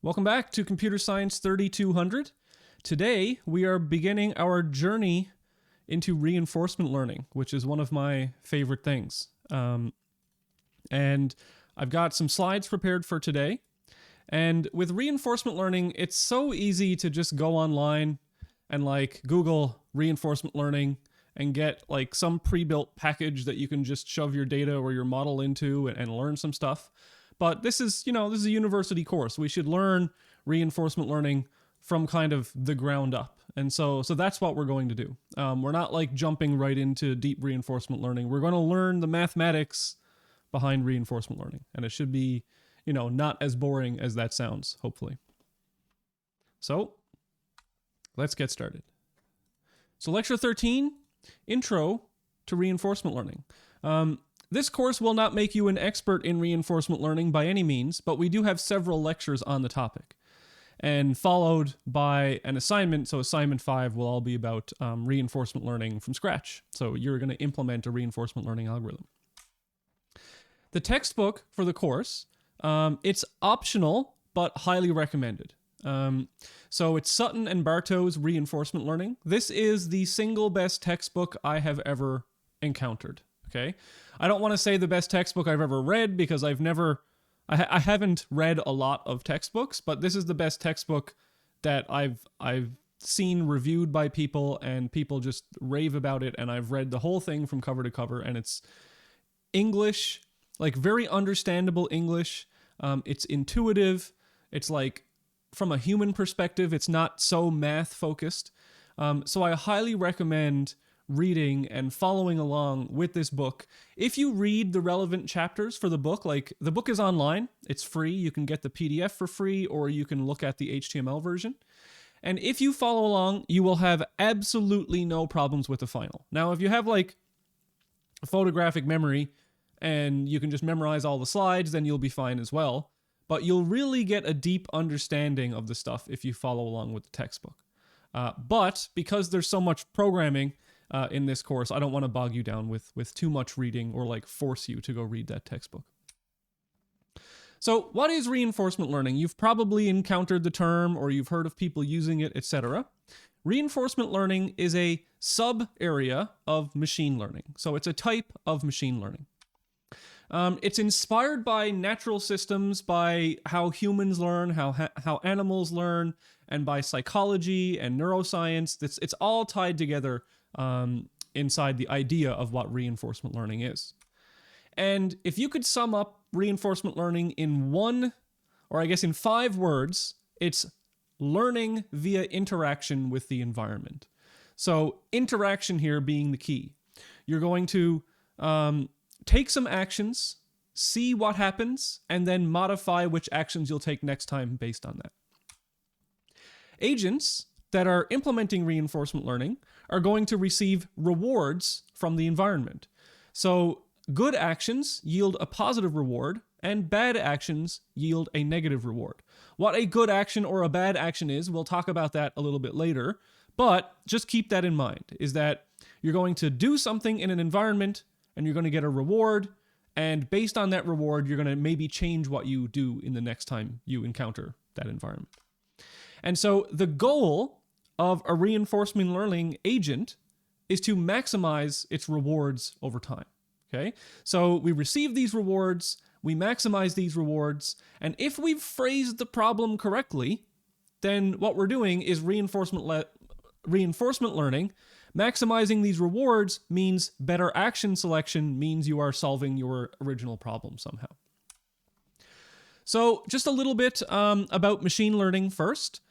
Welcome back to Computer Science 3200. Today, we are beginning our journey into reinforcement learning, which is one of my favorite things. And I've got some slides prepared for today. And with reinforcement learning, it's so easy to just go online and Google reinforcement learning and get some pre-built package that you can just shove your data or your model into and learn some stuff. But this is a university course. We should learn reinforcement learning from kind of the ground up. And so that's what we're going to do. We're not jumping right into deep reinforcement learning. We're going to learn the mathematics behind reinforcement learning. And it should be, not as boring as that sounds, hopefully. So let's get started. So lecture 13, Intro to Reinforcement Learning. This course will not make you an expert in reinforcement learning by any means, but we do have several lectures on the topic, and followed by an assignment. So assignment 5 will all be about reinforcement learning from scratch. So you're going to implement a reinforcement learning algorithm. The textbook for the course, it's optional, but highly recommended. So it's Sutton and Bartow's Reinforcement Learning. This is the single best textbook I have ever encountered. Okay, I don't want to say the best textbook I've ever read because I haven't read a lot of textbooks, but this is the best textbook that I've seen reviewed by people, and people just rave about it, and I've read the whole thing from cover to cover, and it's English, very understandable English. It's intuitive. It's from a human perspective, it's not so math focused. So I highly recommend reading and following along with this book. If you read the relevant chapters for the book, the book is online, it's free, you can get the PDF for free, or you can look at the HTML version. And if you follow along, you will have absolutely no problems with the final. Now, if you have a photographic memory and you can just memorize all the slides, then you'll be fine as well. But you'll really get a deep understanding of the stuff if you follow along with the textbook. But because there's so much programming in this course, I don't want to bog you down with too much reading or force you to go read that textbook. So what is reinforcement learning? You've probably encountered the term, or you've heard of people using it, etc. Reinforcement learning is a sub-area of machine learning. So it's a type of machine learning. It's inspired by natural systems, by how humans learn, how animals learn, and by psychology and neuroscience. It's all tied together inside the idea of what reinforcement learning is. And if you could sum up reinforcement learning in in 5 words, it's learning via interaction with the environment. So interaction here being the key. You're going to take some actions, see what happens, and then modify which actions you'll take next time based on that. Agents that are implementing reinforcement learning are going to receive rewards from the environment. So good actions yield a positive reward, and bad actions yield a negative reward. What a good action or a bad action is, we'll talk about that a little bit later, but just keep that in mind, is that you're going to do something in an environment and you're going to get a reward, and based on that reward, you're going to maybe change what you do in the next time you encounter that environment. And so the goal of a reinforcement learning agent is to maximize its rewards over time. Okay? So we receive these rewards, we maximize these rewards, and if we've phrased the problem correctly, then what we're doing is reinforcement learning. Maximizing these rewards means better action selection, means you are solving your original problem somehow. So just a little bit about machine learning first.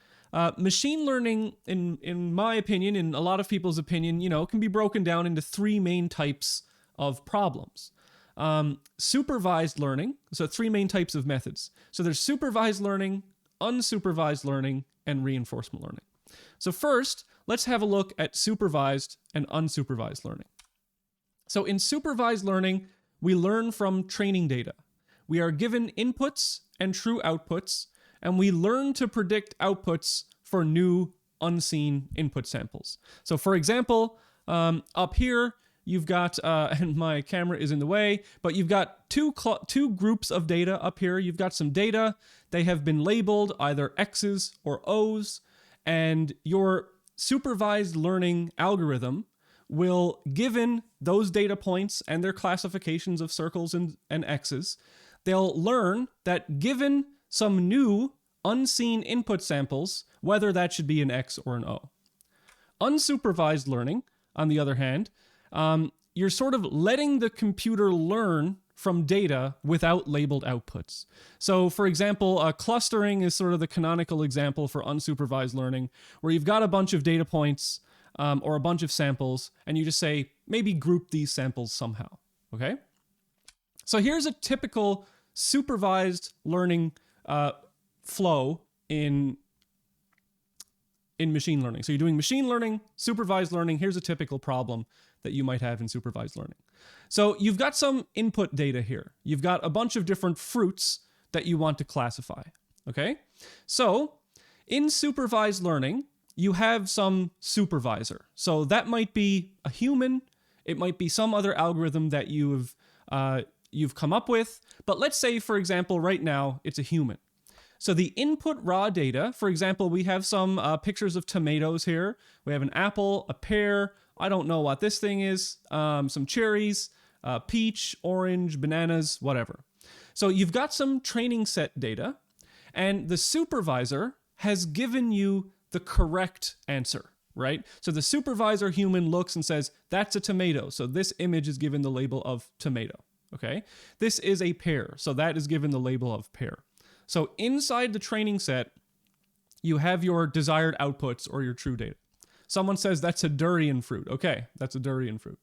Machine learning, in my opinion, in a lot of people's opinion, can be broken down into 3 main types of problems. Supervised learning, so 3 main types of methods. So there's supervised learning, unsupervised learning, and reinforcement learning. So first, let's have a look at supervised and unsupervised learning. So in supervised learning, we learn from training data. We are given inputs and true outputs, and we learn to predict outputs for new unseen input samples. So for example, up here, you've got, and my camera is in the way, but you've got two groups of data up here. You've got some data they have been labeled either X's or O's, and your supervised learning algorithm will, given those data points and their classifications of circles and X's, they'll learn that given some new unseen input samples, whether that should be an X or an O. Unsupervised learning, on the other hand, you're sort of letting the computer learn from data without labeled outputs. So for example, clustering is sort of the canonical example for unsupervised learning, where you've got a bunch of data points or a bunch of samples, and you just say, maybe group these samples somehow, okay? So here's a typical supervised learning flow in machine learning. So you're doing machine learning, supervised learning. Here's a typical problem that you might have in supervised learning. So you've got some input data here. You've got a bunch of different fruits that you want to classify, okay? So in supervised learning, you have some supervisor. So that might be a human. It might be some other algorithm that you've come up with. But let's say, for example, right now, it's a human. So the input raw data, for example, we have some pictures of tomatoes here. We have an apple, a pear, I don't know what this thing is, some cherries, peach, orange, bananas, whatever. So you've got some training set data, and the supervisor has given you the correct answer, right? So the supervisor human looks and says, that's a tomato. So this image is given the label of tomato, okay? This is a pear. So that is given the label of pear. So inside the training set, you have your desired outputs or your true data. Someone says that's a durian fruit. Okay, that's a durian fruit.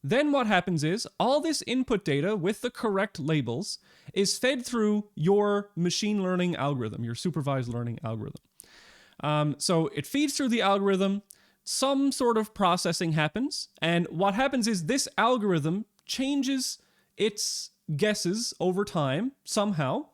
Then what happens is all this input data with the correct labels is fed through your machine learning algorithm, your supervised learning algorithm. So it feeds through the algorithm, some sort of processing happens, and what happens is this algorithm changes its guesses over time somehow,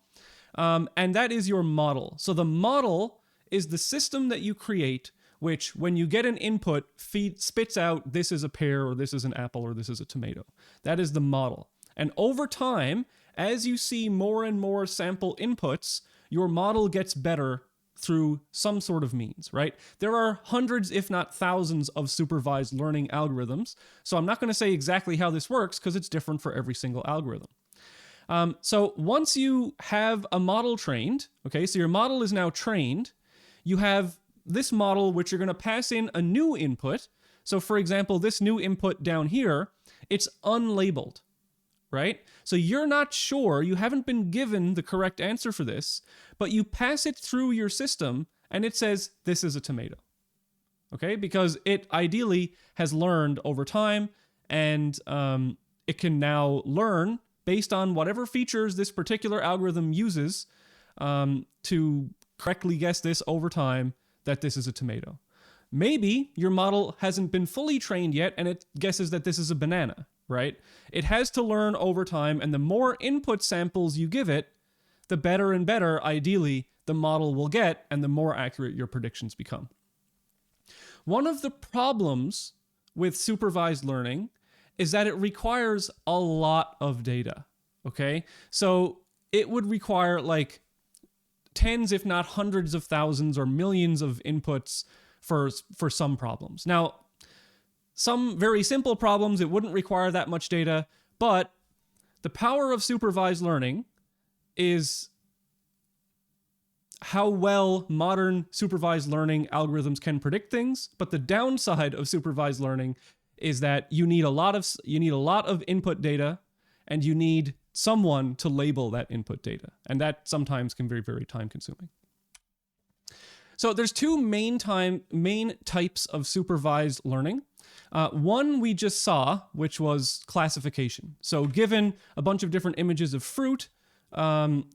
and that is your model. So the model is the system that you create, which when you get an input, spits out this is a pear or this is an apple or this is a tomato. That is the model. And over time, as you see more and more sample inputs, your model gets better through some sort of means, right? There are hundreds, if not thousands, of supervised learning algorithms. So I'm not going to say exactly how this works because it's different for every single algorithm. So once you have a model trained, okay, so your model is now trained, you have this model which you're going to pass in a new input. So for example, this new input down here, it's unlabeled, right? So you're not sure, you haven't been given the correct answer for this, but you pass it through your system and it says, this is a tomato, okay? Because it ideally has learned over time and it can now learn based on whatever features this particular algorithm uses to correctly guess this over time that this is a tomato. Maybe your model hasn't been fully trained yet and it guesses that this is a banana, right? It has to learn over time, and the more input samples you give it, the better and better, ideally, the model will get and the more accurate your predictions become. One of the problems with supervised learning is that it requires a lot of data, okay? So it would require like tens, if not hundreds of thousands or millions of inputs for some problems. Now, some very simple problems, it wouldn't require that much data, but the power of supervised learning is how well modern supervised learning algorithms can predict things. But the downside of supervised learning is that you need a lot of input data, and you need someone to label that input data. And that sometimes can be very, very time consuming. So there's two main types of supervised learning. One we just saw, which was classification. So given a bunch of different images of fruit,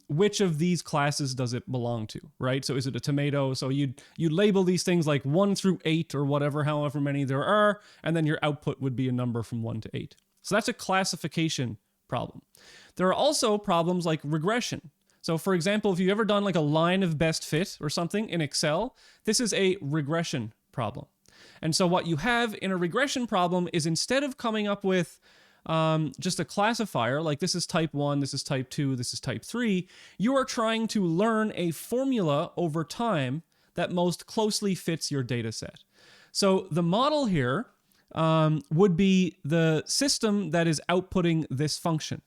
which of these classes does it belong to, right? So is it a tomato? So you label these things like 1 through 8 or whatever, however many there are, and then your output would be a number from 1 to 8. So that's a classification problem. There are also problems like regression. So for example, if you've ever done like a line of best fit or something in Excel, this is a regression problem. And so what you have in a regression problem is, instead of coming up with just a classifier, like this is type 1, this is type 2, this is type 3, you are trying to learn a formula over time that most closely fits your data set. So the model here would be the system that is outputting this function.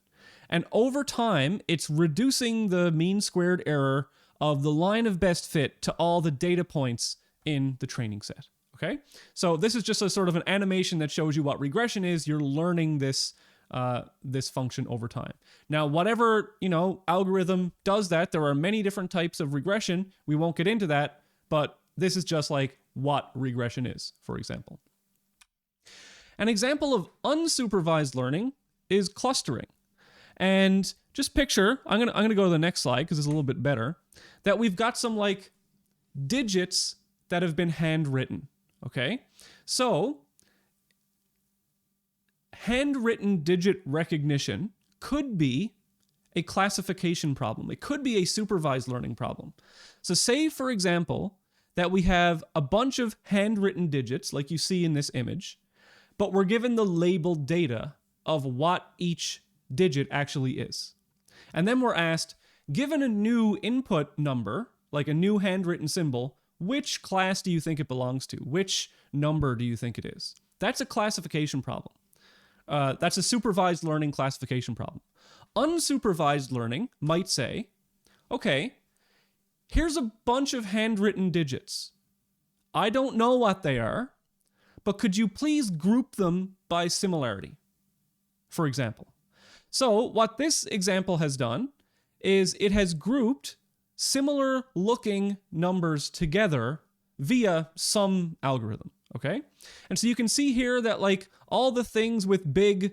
And over time, it's reducing the mean squared error of the line of best fit to all the data points in the training set. Okay, so this is just a sort of an animation that shows you what regression is. You're learning this this function over time. Now, whatever algorithm does that, there are many different types of regression. We won't get into that, but this is just like what regression is, for example. An example of unsupervised learning is clustering. And just picture, I'm gonna go to the next slide because it's a little bit better, that we've got some like digits that have been handwritten. Okay, so handwritten digit recognition could be a classification problem. It could be a supervised learning problem. So say, for example, that we have a bunch of handwritten digits like you see in this image, but we're given the labeled data of what each digit actually is. And then we're asked, given a new input number, like a new handwritten symbol, which class do you think it belongs to? Which number do you think it is? That's a classification problem. That's a supervised learning classification problem. Unsupervised learning might say, okay, here's a bunch of handwritten digits. I don't know what they are, but could you please group them by similarity, for example? So what this example has done is it has grouped similar looking numbers together via some algorithm, okay? And so you can see here that like all the things with big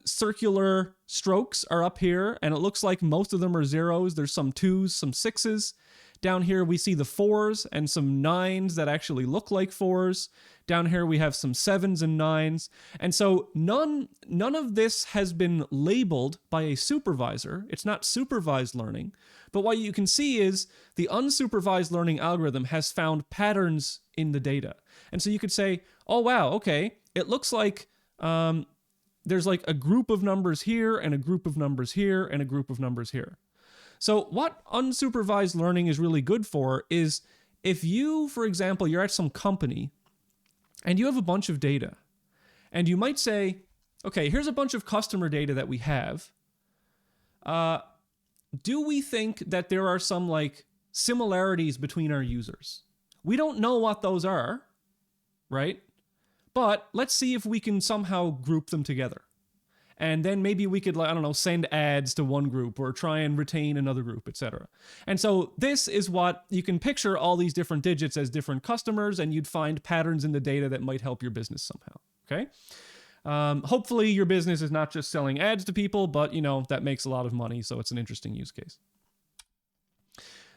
circular strokes are up here, and it looks like most of them are zeros. There's some 2s, some 6s. Down here we see the 4s and some 9s that actually look like 4s. Down here we have some 7s and 9s. And so none of this has been labeled by a supervisor. It's not supervised learning. But what you can see is the unsupervised learning algorithm has found patterns in the data. And so you could say, oh, wow, okay, it looks like there's like a group of numbers here and a group of numbers here and a group of numbers here. So what unsupervised learning is really good for is if you, for example, you're at some company and you have a bunch of data, and you might say, okay, here's a bunch of customer data that we have. Do we think that there are some like similarities between our users? We don't know what those are, right? But let's see if we can somehow group them together. And then maybe we could, I don't know, send ads to one group or try and retain another group, etc. And so this is what you can picture all these different digits as different customers, and you'd find patterns in the data that might help your business somehow, okay? Hopefully your business is not just selling ads to people, but, that makes a lot of money, so it's an interesting use case.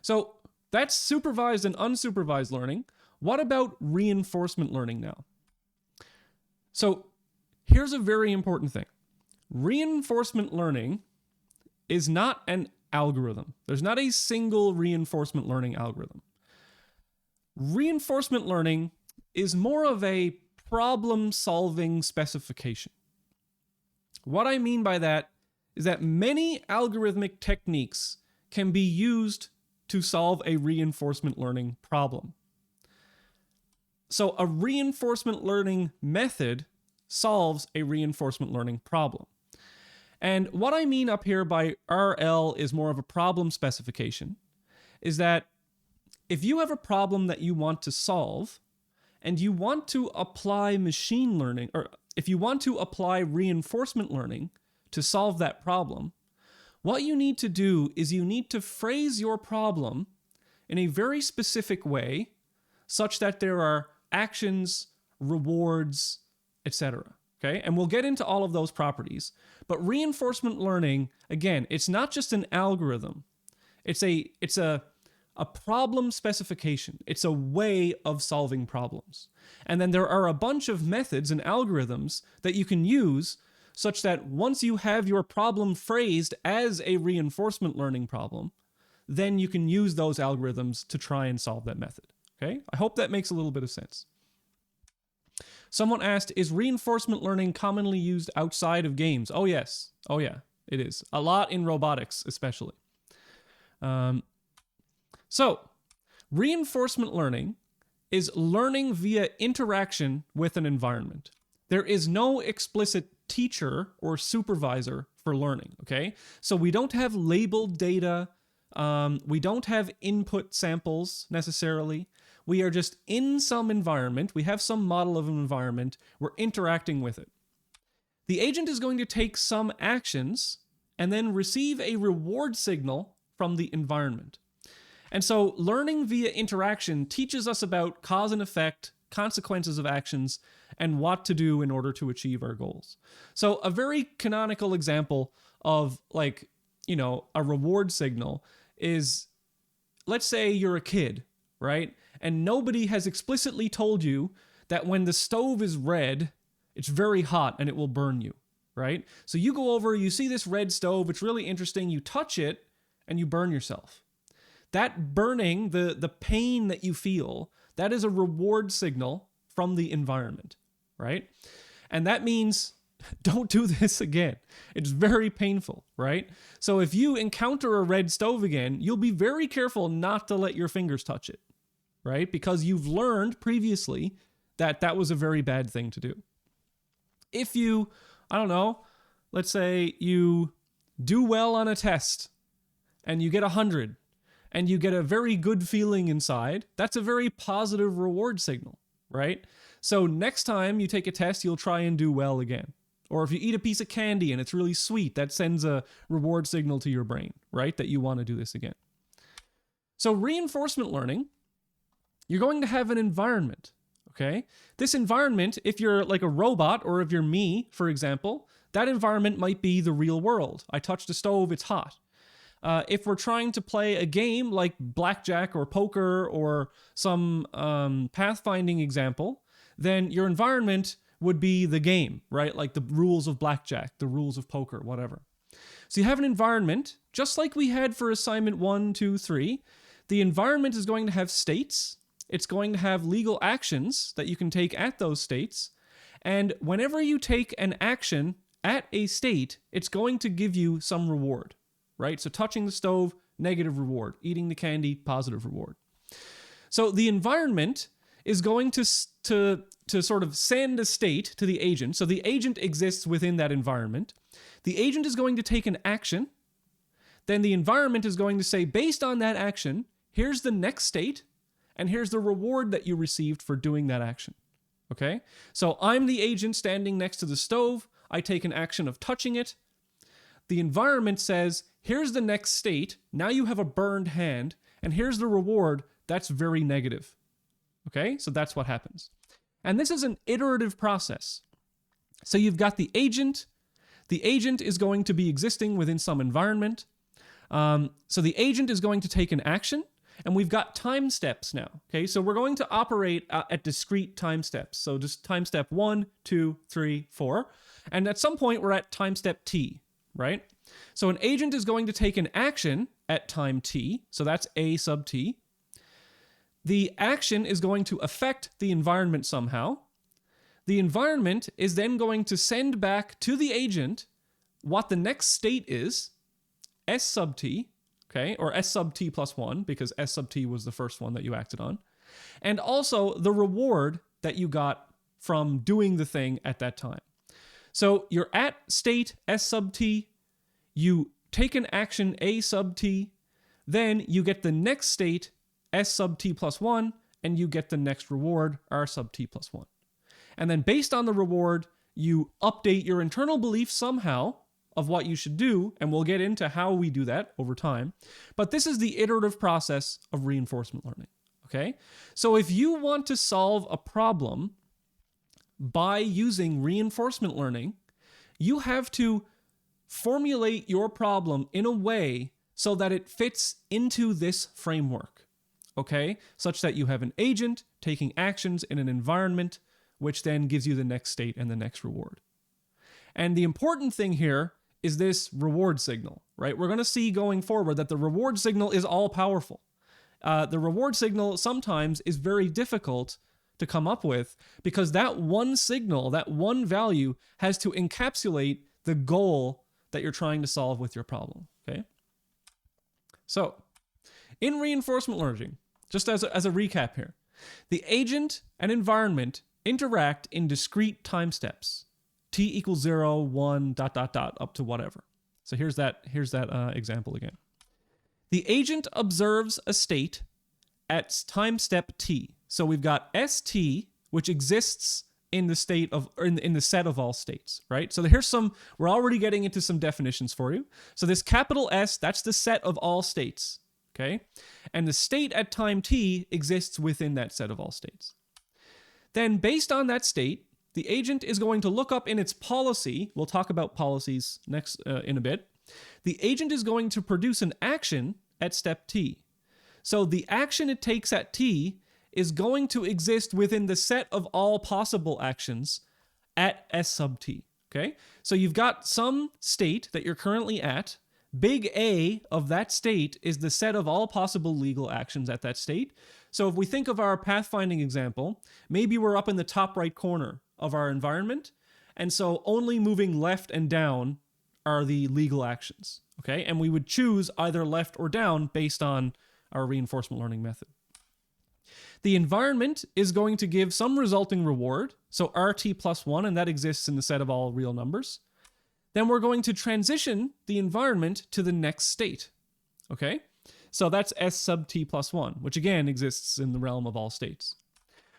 So that's supervised and unsupervised learning. What about reinforcement learning now? So here's a very important thing. Reinforcement learning is not an algorithm. There's not a single reinforcement learning algorithm. Reinforcement learning is more of a problem-solving specification. What I mean by that is that many algorithmic techniques can be used to solve a reinforcement learning problem. So a reinforcement learning method solves a reinforcement learning problem. And what I mean up here by RL is more of a problem specification, is that if you have a problem that you want to solve and you want to apply machine learning, or if you want to apply reinforcement learning to solve that problem, what you need to do is you need to phrase your problem in a very specific way such that there are actions, rewards, etc. Okay, and we'll get into all of those properties. But reinforcement learning, again, it's not just an algorithm. It's a problem specification. It's a way of solving problems. And then there are a bunch of methods and algorithms that you can use such that once you have your problem phrased as a reinforcement learning problem, then you can use those algorithms to try and solve that method. Okay, I hope that makes a little bit of sense. Someone asked, is reinforcement learning commonly used outside of games? Oh, yes. Oh, yeah, it is. A lot in robotics, especially. So, reinforcement learning is learning via interaction with an environment. There is no explicit teacher or supervisor for learning, okay? So we don't have labeled data. We don't have input samples necessarily. We are just in some environment. We have some model of an environment. We're interacting with it. The agent is going to take some actions and then receive a reward signal from the environment. And so learning via interaction teaches us about cause and effect, consequences of actions, and what to do in order to achieve our goals. So a very canonical example of like, a reward signal is, let's say you're a kid, right? And nobody has explicitly told you that when the stove is red, it's very hot and it will burn you, right? So you go over, you see this red stove, it's really interesting, you touch it and you burn yourself. That burning, the pain that you feel, that is a reward signal from the environment, right? And that means don't do this again. It's very painful, right? So if you encounter a red stove again, you'll be very careful not to let your fingers touch it, right? Because you've learned previously that that was a very bad thing to do. If you, let's say you do well on a test and you get 100, and you get a very good feeling inside, that's a very positive reward signal, right? So next time you take a test, you'll try and do well again. Or if you eat a piece of candy and it's really sweet, that sends a reward signal to your brain, right? That you want to do this again. So reinforcement learning, you're going to have an environment, okay? This environment, if you're like a robot or if you're me, for example, that environment might be the real world. I touched a stove, it's hot. If we're trying to play a game like blackjack or poker or some pathfinding example, then your environment would be the game, right? Like the rules of blackjack, the rules of poker, whatever. So you have an environment, just like we had for assignment 1, 2, 3. The environment is going to have states. It's going to have legal actions that you can take at those states. And whenever you take an action at a state, it's going to give you some reward. Right? So touching the stove, negative reward. Eating the candy, positive reward. So the environment is going to sort of send a state to the agent. So the agent exists within that environment. The agent is going to take an action. Then the environment is going to say, based on that action, here's the next state, and here's the reward that you received for doing that action. Okay? So I'm the agent standing next to the stove. I take an action of touching it. The environment says, here's the next state. Now you have a burned hand, and here's the reward. That's very negative. Okay, so that's what happens. And this is an iterative process. So you've got the agent. The agent is going to be existing within some environment. So the agent is going to take an action, and we've got time steps now. Okay, so we're going to operate at discrete time steps. So just time step 1, 2, 3, 4. And at some point, we're at time step t. Right? So an agent is going to take an action at time t, so that's a sub t. The action is going to affect the environment somehow. The environment is then going to send back to the agent what the next state is, s sub t, okay, or s sub t plus 1, because s sub t was the first one that you acted on, and also the reward that you got from doing the thing at that time. So you're at state s sub t, you take an action a sub t, then you get the next state s sub t plus 1, and you get the next reward r sub t plus 1. And then based on the reward, you update your internal belief somehow of what you should do, and we'll get into how we do that over time. But this is the iterative process of reinforcement learning, okay? So if you want to solve a problem by using reinforcement learning, you have to formulate your problem in a way so that it fits into this framework, okay? Such that you have an agent taking actions in an environment, which then gives you the next state and the next reward. And the important thing here is this reward signal, right? We're going to see going forward that the reward signal is all powerful. The reward signal sometimes is very difficult to come up with, because that one signal, that one value, has to encapsulate the goal that you're trying to solve with your problem. Okay? So, in reinforcement learning, just as a recap here, the agent and environment interact in discrete time steps. T equals 0, 1, ... up to whatever. So here's that example again. The agent observes a state at time step t. So we've got st, which exists in the state of, or in the set of all states, right? So here's we're already getting into some definitions for you. So this capital S, that's the set of all states, okay? And the state at time t exists within that set of all states. Then based on that state, the agent is going to look up in its policy. We'll talk about policies next in a bit. The agent is going to produce an action at step t. So the action it takes at t is going to exist within the set of all possible actions at s sub t, okay? So you've got some state that you're currently at. Big A of that state is the set of all possible legal actions at that state. So if we think of our pathfinding example, maybe we're up in the top right corner of our environment, and so only moving left and down are the legal actions, okay? And we would choose either left or down based on our reinforcement learning method. The environment is going to give some resulting reward, so RT plus 1, and that exists in the set of all real numbers. Then we're going to transition the environment to the next state, okay? So that's S sub t plus 1, which again exists in the realm of all states.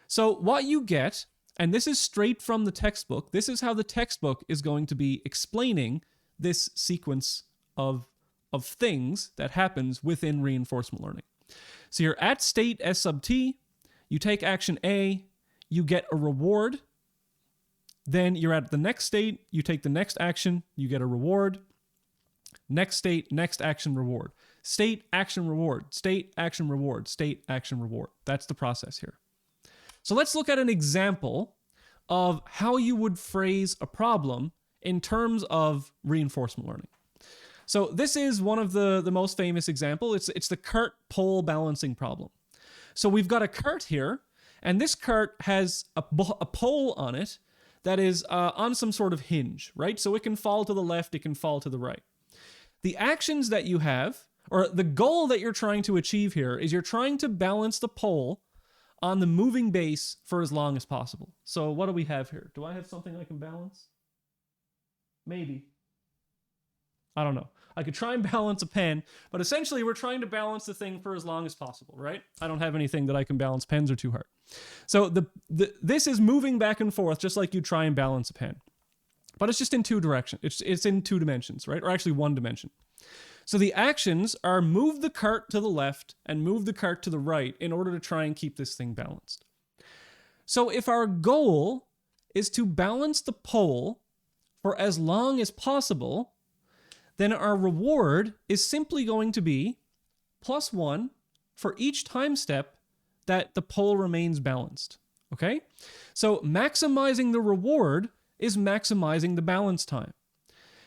So what you get, and this is straight from the textbook, this is how the textbook is going to be explaining this sequence of things that happens within reinforcement learning. So you're at state S sub t, you take action A, you get a reward. Then you're at the next state, you take the next action, you get a reward. Next state, next action, reward. State, action, reward. State, action, reward. State, action, reward. That's the process here. So let's look at an example of how you would phrase a problem in terms of reinforcement learning. So this is one of the most famous example. It's the cart pole balancing problem. So we've got a cart here, and this cart has a pole on it that is on some sort of hinge, right? So it can fall to the left, it can fall to the right. The actions that you have, or the goal that you're trying to achieve here, is you're trying to balance the pole on the moving base for as long as possible. So what do we have here? Do I have something I can balance? Maybe. I don't know. I could try and balance a pen, but essentially we're trying to balance the thing for as long as possible, right? I don't have anything that I can balance. Pens are too hard. So this is moving back and forth just like you try and balance a pen. But it's just in two directions. It's in two dimensions, right? Or actually one dimension. So the actions are move the cart to the left and move the cart to the right in order to try and keep this thing balanced. So if our goal is to balance the pole for as long as possible, then our reward is simply going to be +1 for each time step that the pole remains balanced, okay? So maximizing the reward is maximizing the balance time.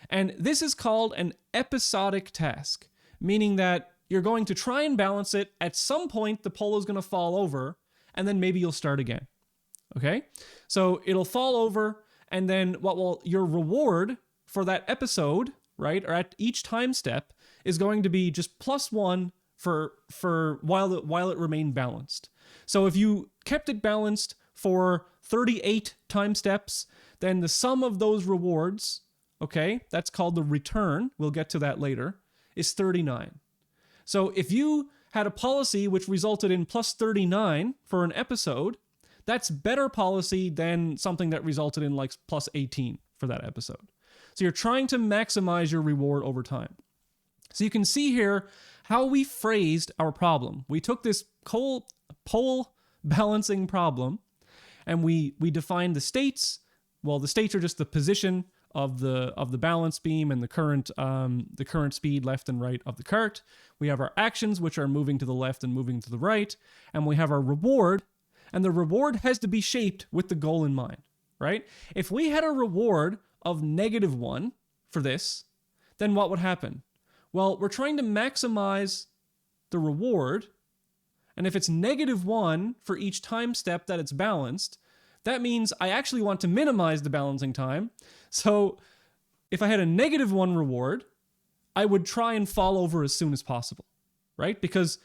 And this is called an episodic task, meaning that you're going to try and balance it. At some point, the pole is going to fall over, and then maybe you'll start again, okay? So it'll fall over, and then your reward for that episode, right, or at each time step, is going to be just +1 for while it remained balanced. So if you kept it balanced for 38 time steps, then the sum of those rewards, okay, that's called the return, we'll get to that later, is 39. So if you had a policy which resulted in +39 for an episode, that's better policy than something that resulted in like +18 for that episode. So you're trying to maximize your reward over time. So you can see here how we phrased our problem. We took this pole balancing problem and we defined the states. Well, the states are just the position of the balance beam and the current speed left and right of the cart. We have our actions, which are moving to the left and moving to the right, and we have our reward, and the reward has to be shaped with the goal in mind, right? If we had a reward of -1 for this, then what would happen? Well, we're trying to maximize the reward, And if it's -1 for each time step that it's balanced, that means I actually want to minimize the balancing time. So if I had a -1 reward, I would try and fall over as soon as possible, right? Because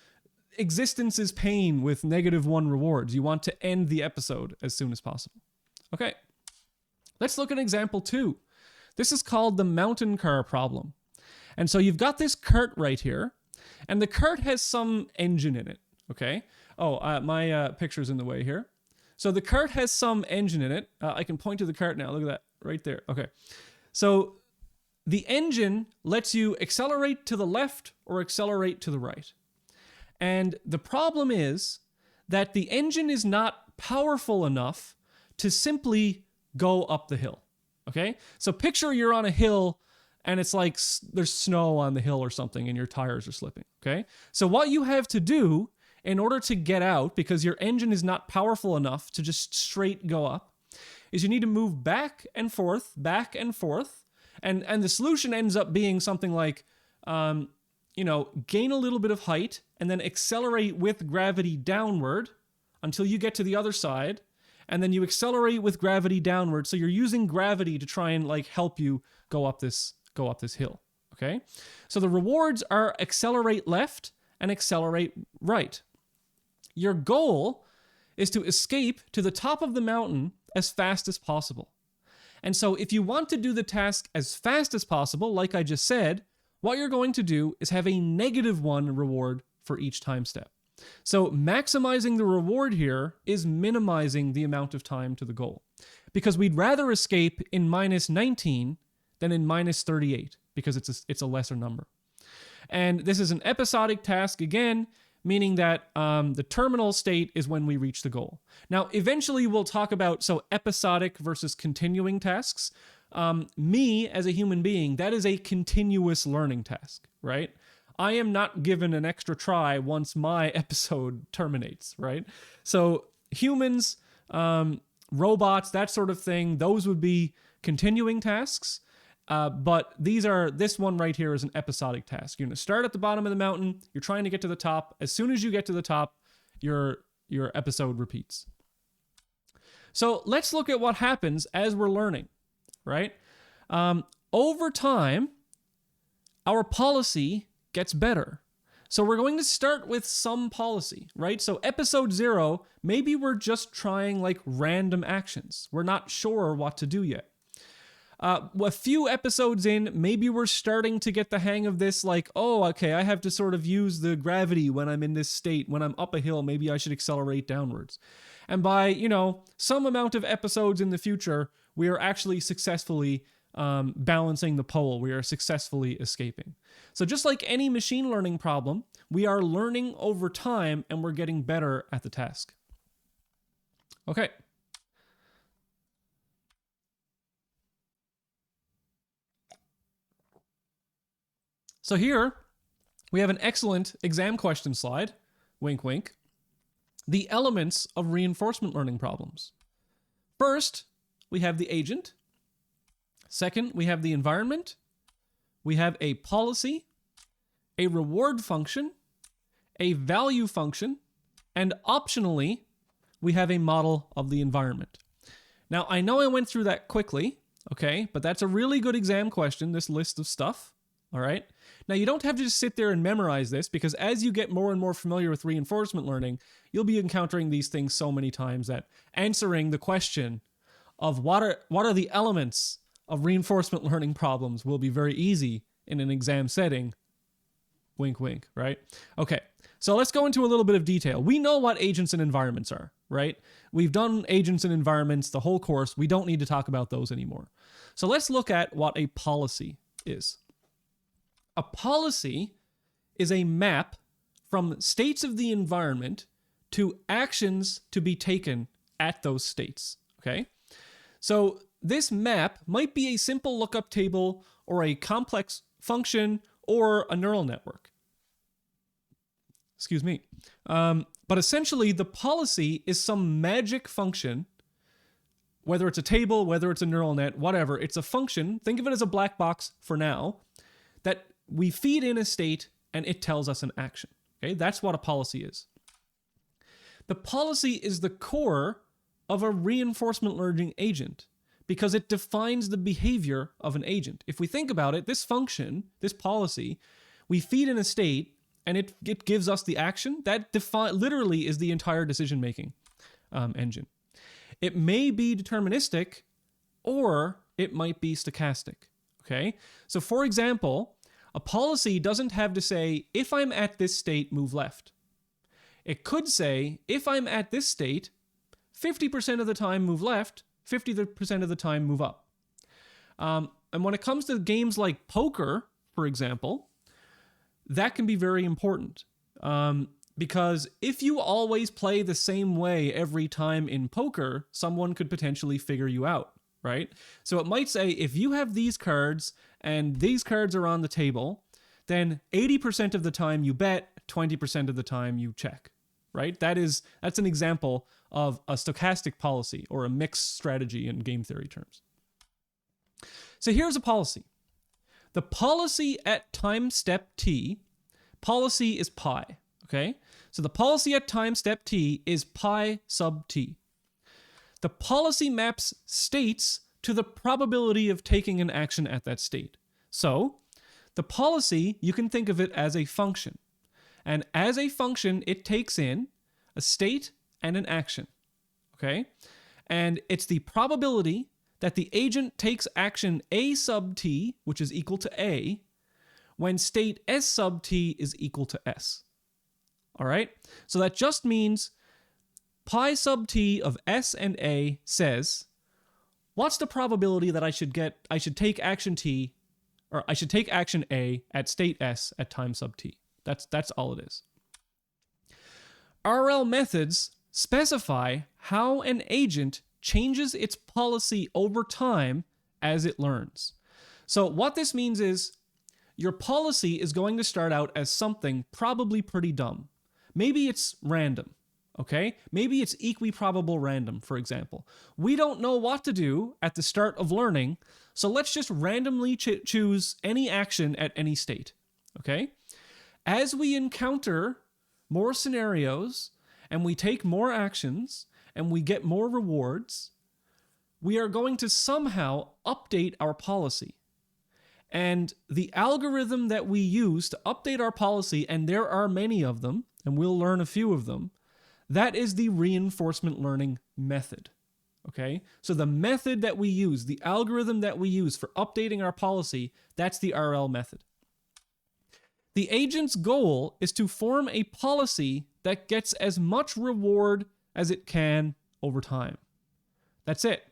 existence is pain with -1 rewards. You want to end the episode as soon as possible. Okay, let's look at example 2. This is called the mountain car problem. And so you've got this cart right here, and the cart has some engine in it, okay? Oh, my picture's in the way here. So the cart has some engine in it. I can point to the cart now. Look at that right there. Okay. So the engine lets you accelerate to the left or accelerate to the right. And the problem is that the engine is not powerful enough to simply go up the hill. Okay? So picture you're on a hill and it's like there's snow on the hill or something and your tires are slipping. Okay? So what you have to do in order to get out, because your engine is not powerful enough to just straight go up, is you need to move back and forth, and the solution ends up being something like, gain a little bit of height and then accelerate with gravity downward until you get to the other side, and then you accelerate with gravity downward. So you're using gravity to try and like help you go up this hill. Okay, so the rewards are accelerate left and accelerate right. Your goal is to escape to the top of the mountain as fast as possible. And so if you want to do the task as fast as possible, like I just said, what you're going to do is have a -1 reward for each time step. So maximizing the reward here is minimizing the amount of time to the goal, because we'd rather escape in -19 than in -38, because it's a lesser number. And this is an episodic task again, meaning that the terminal state is when we reach the goal. Now, eventually we'll talk about, episodic versus continuing tasks. Me, as a human being, that is a continuous learning task, right? I am not given an extra try once my episode terminates, right? So humans, robots, that sort of thing, those would be continuing tasks. But this one right here is an episodic task. You're going to start at the bottom of the mountain. You're trying to get to the top. As soon as you get to the top, your episode repeats. So let's look at what happens as we're learning, right? Over time, our policy gets better. So we're going to start with some policy, right? So episode 0, maybe we're just trying like random actions. We're not sure what to do yet. A few episodes in, maybe we're starting to get the hang of this, like, oh, okay, I have to sort of use the gravity when I'm in this state. When I'm up a hill, maybe I should accelerate downwards. And by, some amount of episodes in the future, we are actually successfully balancing the pole. We are successfully escaping. So just like any machine learning problem, we are learning over time and we're getting better at the task. Okay. So here, we have an excellent exam question slide, wink, wink, the elements of reinforcement learning problems. First, we have the agent. Second, we have the environment. We have a policy, a reward function, a value function, and optionally, we have a model of the environment. Now, I know I went through that quickly, okay, but that's a really good exam question, this list of stuff. All right. Now, you don't have to just sit there and memorize this, because as you get more and more familiar with reinforcement learning, you'll be encountering these things so many times that answering the question of what are the elements of reinforcement learning problems will be very easy in an exam setting. Wink, wink, right? Okay. So let's go into a little bit of detail. We know what agents and environments are, right? We've done agents and environments the whole course. We don't need to talk about those anymore. So let's look at what a policy is. A policy is a map from states of the environment to actions to be taken at those states, okay? So this map might be a simple lookup table or a complex function or a neural network. Excuse me. But essentially, the policy is some magic function, whether it's a table, whether it's a neural net, whatever. It's a function. Think of it as a black box for now, that we feed in a state and it tells us an action. Okay, that's what a policy is. The policy is the core of a reinforcement learning agent because it defines the behavior of an agent. If we think about it, this function, this policy, we feed in a state and it gives us the action. That literally is the entire decision-making engine. It may be deterministic or it might be stochastic, okay? So for example, a policy doesn't have to say, if I'm at this state, move left. It could say, if I'm at this state, 50% of the time move left, 50% of the time move up. And when it comes to games like poker, for example, that can be very important. Because if you always play the same way every time in poker, someone could potentially figure you out, right? So it might say, if you have these cards and these cards are on the table, then 80% of the time you bet, 20% of the time you check, right? That's an example of a stochastic policy or a mixed strategy in game theory terms. So here's a policy. The policy at time step t, policy is pi, okay? So the policy at time step t is pi sub t. The policy maps states to the probability of taking an action at that state. So the policy, you can think of it as a function. And as a function, it takes in a state and an action, okay? And it's the probability that the agent takes action A sub t, which is equal to A, when state S sub t is equal to S. All right? So that just means pi sub t of S and A says, what's the probability that I should take action T, or I should take action A at state S at time sub t. That's all it is. RL methods specify how an agent changes its policy over time as it learns. So what this means is your policy is going to start out as something probably pretty dumb. Maybe it's random, okay? Maybe it's equiprobable random, for example. We don't know what to do at the start of learning, so let's just randomly choose any action at any state, okay? As we encounter more scenarios and we take more actions and we get more rewards, we are going to somehow update our policy. And the algorithm that we use to update our policy, and there are many of them, and we'll learn a few of them, that is the reinforcement learning method, okay? So the method that we use, the algorithm that we use for updating our policy, that's the RL method. The agent's goal is to form a policy that gets as much reward as it can over time. That's it.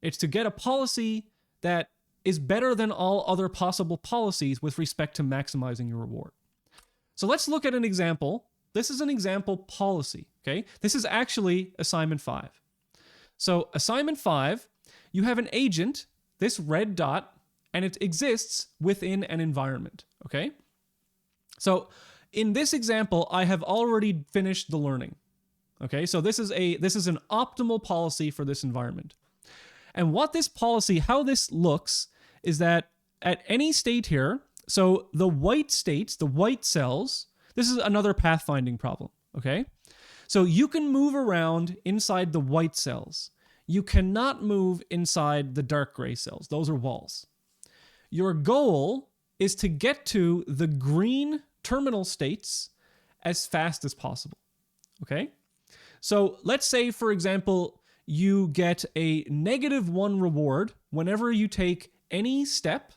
It's to get a policy that is better than all other possible policies with respect to maximizing your reward. So let's look at an example. This is an example policy, okay? This is actually assignment 5. So assignment 5, you have an agent, this red dot, and it exists within an environment, okay? So in this example, I have already finished the learning, okay? So this is an optimal policy for this environment. And what this policy, how this looks, is that at any state here, so the white states, the white cells, this is another pathfinding problem, okay? So you can move around inside the white cells. You cannot move inside the dark gray cells. Those are walls. Your goal is to get to the green terminal states as fast as possible, okay? So let's say, for example, you get a -1 reward whenever you take any step,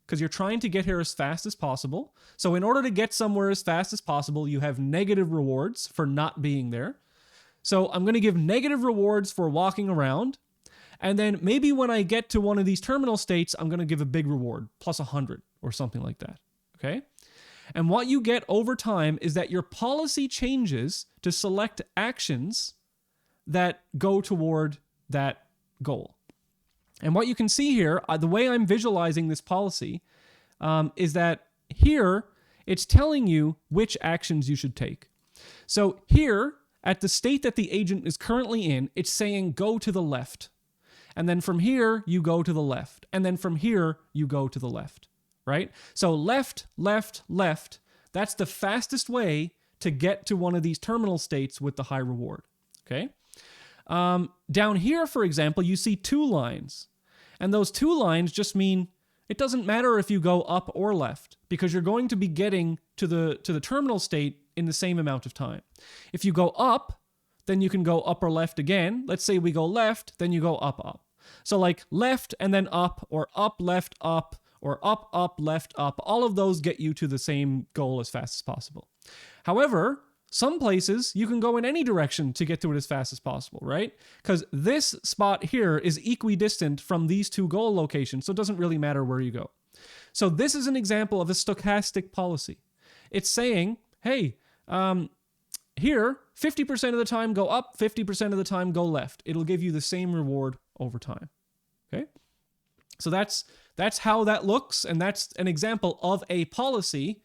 because you're trying to get here as fast as possible. So in order to get somewhere as fast as possible, you have negative rewards for not being there. So I'm going to give negative rewards for walking around. And then maybe when I get to one of these terminal states, I'm going to give a big reward, plus 100 or something like that, okay? And what you get over time is that your policy changes to select actions that go toward that goal. And what you can see here, the way I'm visualizing this policy, is that here, it's telling you which actions you should take. So here, at the state that the agent is currently in, it's saying go to the left. And then from here, you go to the left. And then from here, you go to the left, right? So left, left, left, that's the fastest way to get to one of these terminal states with the high reward. Okay. Down here, for example, you see 2 lines. And those 2 lines just mean it doesn't matter if you go up or left, because you're going to be getting to the terminal state in the same amount of time. If you go up, then you can go up or left again. Let's say we go left, then you go up, up. So like left and then up, or up, left, up, or up, up, left, up. All of those get you to the same goal as fast as possible. However, some places you can go in any direction to get to it as fast as possible, right? Because this spot here is equidistant from these 2 goal locations, so it doesn't really matter where you go. So this is an example of a stochastic policy. It's saying, hey, here, 50% of the time go up, 50% of the time go left. It'll give you the same reward over time. Okay? So that's how that looks, and that's an example of a policy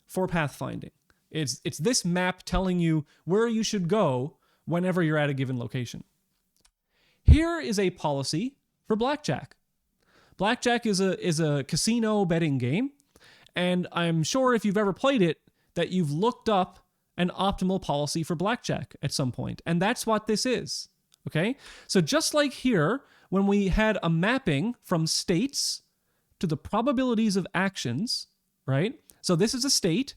for pathfinding. It's this map telling you where you should go whenever you're at a given location. Here is a policy for blackjack. Blackjack is a casino betting game, and I'm sure if you've ever played it that you've looked up an optimal policy for blackjack at some point, and that's what this is. Okay? So just like here, when we had a mapping from states to the probabilities of actions, right? So this is a state,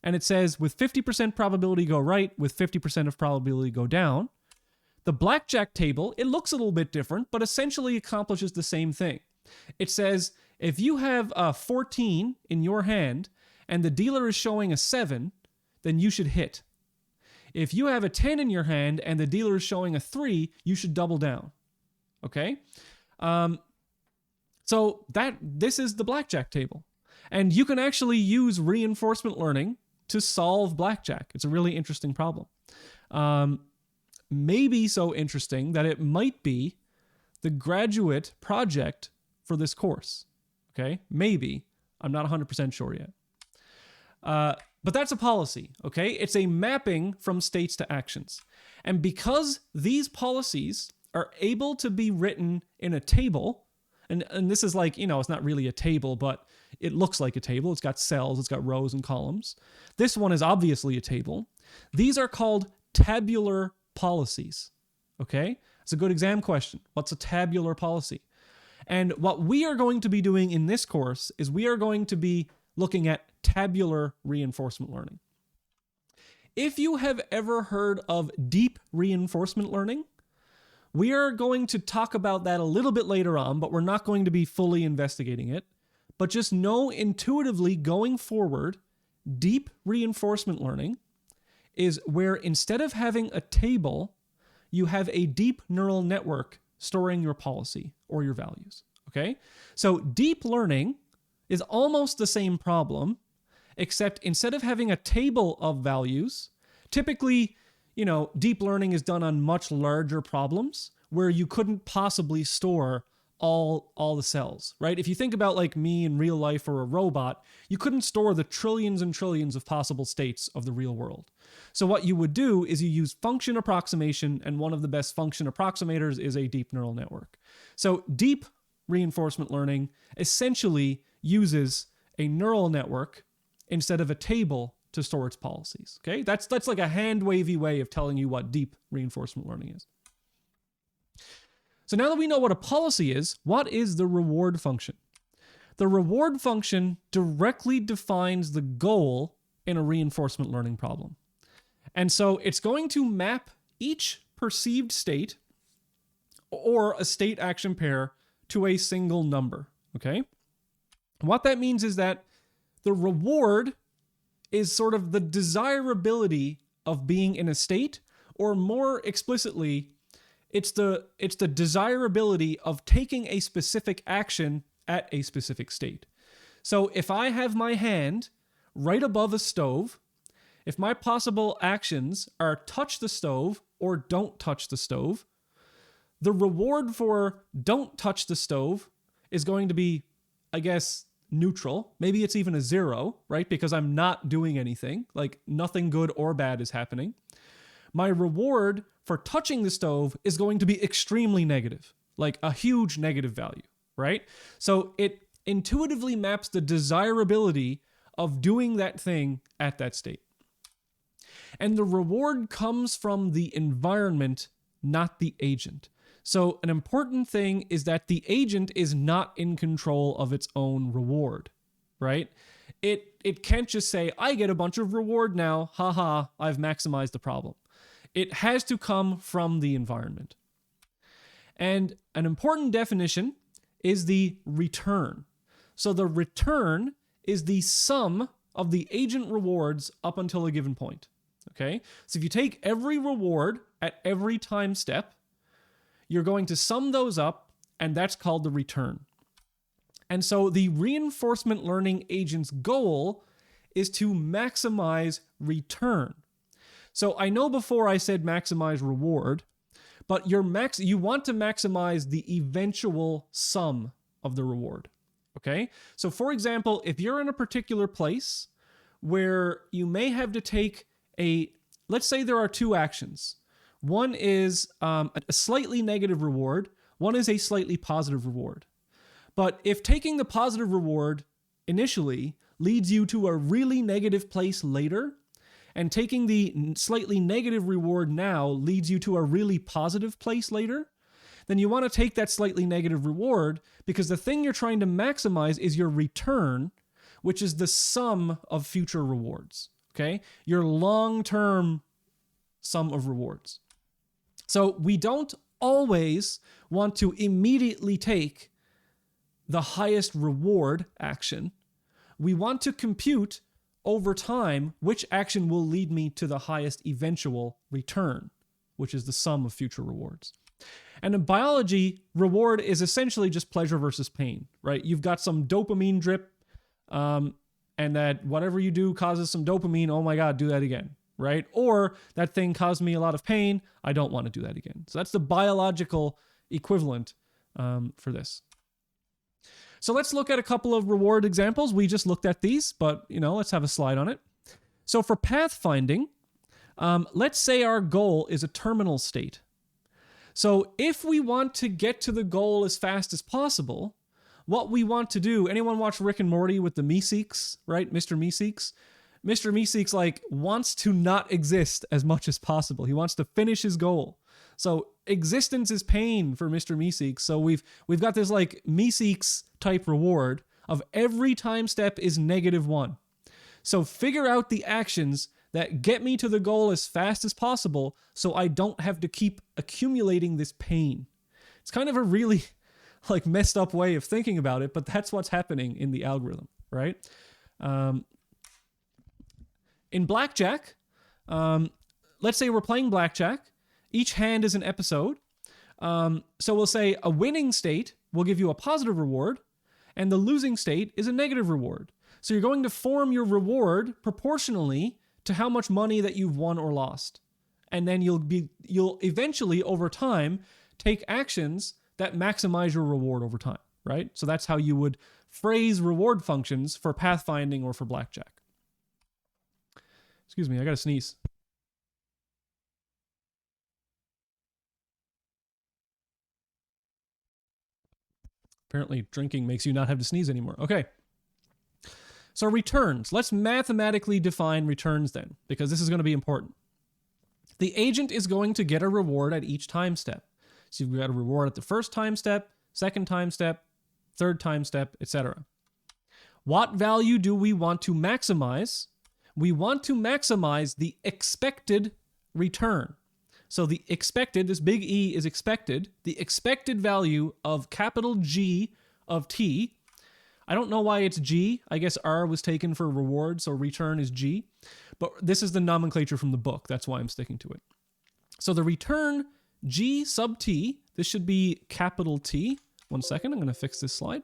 and it says with 50% probability go right, with 50% of probability go down. The blackjack table, it looks a little bit different, but essentially accomplishes the same thing. It says if you have a 14 in your hand and the dealer is showing a 7, then you should hit. If you have a 10 in your hand and the dealer is showing a 3, you should double down. Okay? So this is the blackjack table. And you can actually use reinforcement learning to solve blackjack. It's a really interesting problem. Maybe so interesting that it might be the graduate project for this course. Okay? Maybe. I'm not 100% sure yet. But that's a policy, okay? It's a mapping from states to actions. And because these policies are able to be written in a table, and this is like, it's not really a table, but it looks like a table. It's got cells, it's got rows and columns. This one is obviously a table. These are called tabular policies, okay? It's a good exam question. What's a tabular policy? And what we are going to be doing in this course is we are going to be looking at tabular reinforcement learning. If you have ever heard of deep reinforcement learning, we are going to talk about that a little bit later on, but we're not going to be fully investigating it. But just know intuitively going forward, deep reinforcement learning is where instead of having a table, you have a deep neural network storing your policy or your values, okay? So deep learning is almost the same problem, except instead of having a table of values, typically, deep learning is done on much larger problems where you couldn't possibly store all the cells, right? If you think about like me in real life or a robot, you couldn't store the trillions and trillions of possible states of the real world. So what you would do is you use function approximation, and one of the best function approximators is a deep neural network. So deep reinforcement learning essentially uses a neural network instead of a table to store its policies. Okay, that's like a hand-wavy way of telling you what deep reinforcement learning is. So now that we know what a policy is, what is the reward function? The reward function directly defines the goal in a reinforcement learning problem. And so it's going to map each perceived state or a state action pair to a single number. Okay? What that means is that the reward is sort of the desirability of being in a state, or more explicitly, it's the desirability of taking a specific action at a specific state. So if I have my hand right above a stove, if my possible actions are touch the stove or don't touch the stove, the reward for don't touch the stove is going to be, I guess, neutral. Maybe it's even a 0, right? Because I'm not doing anything, like nothing good or bad is happening. My reward for touching the stove is going to be extremely negative, like a huge negative value, right? So it intuitively maps the desirability of doing that thing at that state. And the reward comes from the environment, not the agent. So an important thing is that the agent is not in control of its own reward, right? It can't just say, I get a bunch of reward now, haha, I've maximized the problem. It has to come from the environment. And an important definition is the return. So the return is the sum of the agent rewards up until a given point. Okay? So if you take every reward at every time step, you're going to sum those up, and that's called the return. And so the reinforcement learning agent's goal is to maximize return. So I know before I said maximize reward, but you want to maximize the eventual sum of the reward. Okay? So for example, if you're in a particular place where you may have to take let's say there are two actions. One is a slightly negative reward. One is a slightly positive reward. But if taking the positive reward initially leads you to a really negative place later, and taking the slightly negative reward now leads you to a really positive place later, then you want to take that slightly negative reward, because the thing you're trying to maximize is your return, which is the sum of future rewards. Okay? Your long-term sum of rewards. So we don't always want to immediately take the highest reward action. We want to compute over time which action will lead me to the highest eventual return, which is the sum of future rewards. And in biology, reward is essentially just pleasure versus pain, right? You've got some dopamine drip, and that whatever you do causes some dopamine. Oh my God, do that again, right? Or that thing caused me a lot of pain. I don't want to do that again. So that's the biological equivalent for this. So let's look at a couple of reward examples. We just looked at these, but let's have a slide on it. So for pathfinding, let's say our goal is a terminal state. So if we want to get to the goal as fast as possible, what we want to do, anyone watch Rick and Morty with the Meeseeks, right? Mr. Meeseeks? Mr. Meeseeks wants to not exist as much as possible. He wants to finish his goal. So existence is pain for Mr. Meeseeks. So we've got this Meeseeks type reward of every time step is -1. So figure out the actions that get me to the goal as fast as possible so I don't have to keep accumulating this pain. It's kind of a really messed up way of thinking about it, but that's what's happening in the algorithm, right? In blackjack, let's say we're playing blackjack. Each hand is an episode. So we'll say a winning state will give you a positive reward, and the losing state is a negative reward. So you're going to form your reward proportionally to how much money that you've won or lost. And then you'll eventually, over time, take actions that maximize your reward over time, right? So that's how you would phrase reward functions for pathfinding or for blackjack. Excuse me, I gotta sneeze. Apparently drinking makes you not have to sneeze anymore. Okay. So returns. Let's mathematically define returns then, because this is going to be important. The agent is going to get a reward at each time step. So you've got a reward at the first time step, second time step, third time step, etc. What value do we want to maximize? We want to maximize the expected return. So the expected, this big E is expected, the expected value of capital G of T. I don't know why it's G. I guess R was taken for reward, so return is G. But this is the nomenclature from the book. That's why I'm sticking to it. So the return G sub T, this should be capital T. One second, I'm going to fix this slide.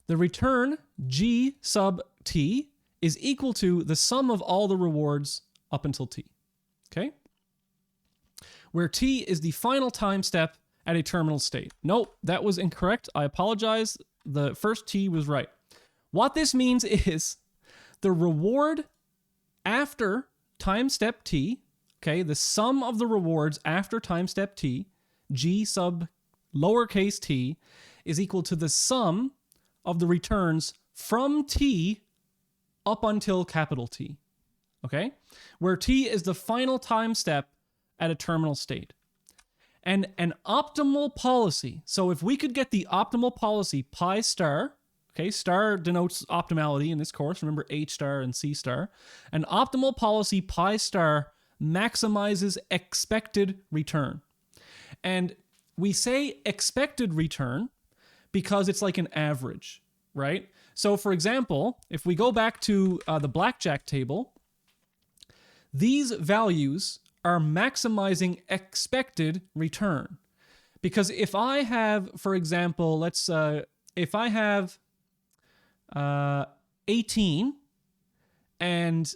The return G sub T is equal to the sum of all the rewards up until T. Okay? Where T is the final time step at a terminal state. Nope, that was incorrect. I apologize. The first T was right. What this means is the reward after time step T, okay, the sum of the rewards after time step T, G sub lowercase t, is equal to the sum of the returns from t up until capital T, okay? Where t is the final time step at a terminal state. And an optimal policy, so if we could get the optimal policy pi star, okay, star denotes optimality in this course, remember H star and C star, an optimal policy pi star maximizes expected return. And we say expected return because it's like an average, right? So for example, if we go back to the blackjack table, these values are maximizing expected return. Because if I have, for example, if I have 18 and